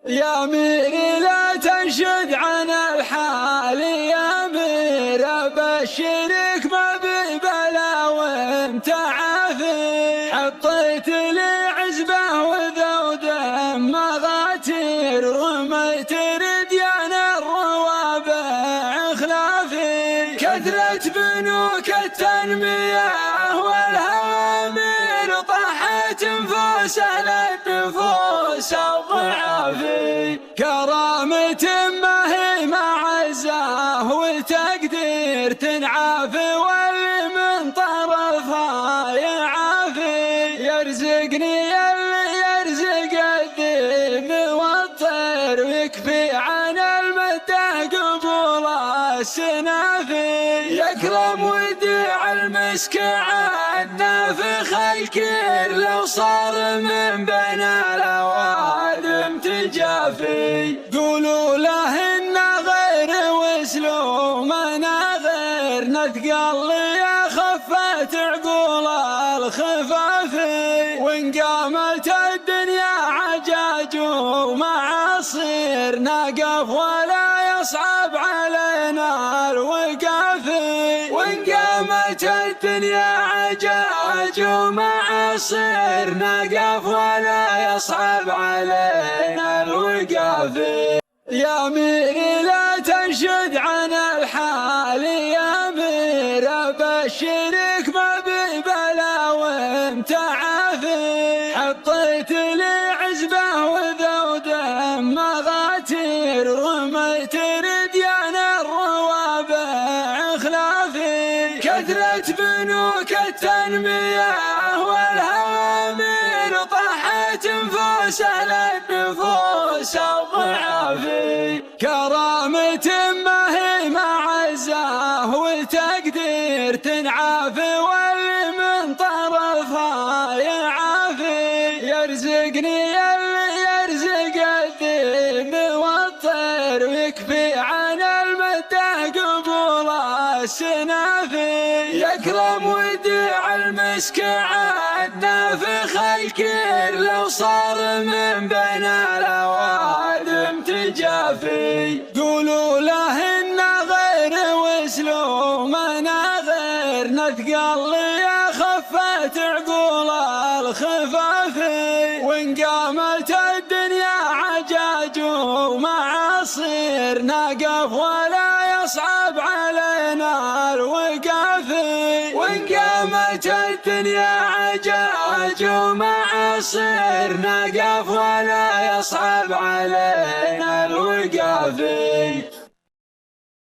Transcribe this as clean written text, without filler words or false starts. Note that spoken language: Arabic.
يا ميري لا تنشد عن الحال يا مير، ابشرك ما ببلا وانت عافي. حطيت لي عزبه وذود مغاتير، رميت رديان الروابع خلافي. كثرة بنوك التنمية والهوامير، طاحت انفوس للنفوس الضعافي. كرامة ما هي معزة وتقدير تنعافي، واللي من طرفها يعافي. يرزقني اللي يرزق الذئب والطير، ويكفي عن المدة قبول السنافي. يكرم وديع المسك عنا فخ الكير، لو صار من بين الأوادم تجافي. قولوا له إنه غير وسلومنا غير، نثقل يا خفت عقول الخفافي. وإن قامت الدنيا عجاج ومعاصير، نقف ولا يصعب علينا الوقافي. وإن قامت الدنيا عجاج ومعاصير، نقف ولا يصعب علينا الوقافي. يا ميري لا تنشد عن الحال يا مير، ابشرك ما ببلا وانت عافي. حطيت لي عزبه وذود مغاتير، رميت رديان الروابع خلافي. كثرة بنوك التنمية والهوامير، طاحت انفوس للنفوس الضعافي. كرامة ما هي معزة وتقدير تنعافي، واللي من طرفها يعافي. يرزقني اللي يرزق الذئب والطير، ويكفي عن المدة قبول السنافي. يكرم وديع المسك عنا فخ الكير، لو صار من بين الأوادم تجافي. قولوا له إنه غير وسلومنا غير، نثقل يا خفت عقول الخفافي. وإن قامت الدنيا عجاج ومعاصير، نقف ولا يصعب علينا الوقافي. وإن قامت الدنيا عجاج ومعاصير، نقف ولا يصعب علينا الوقافي.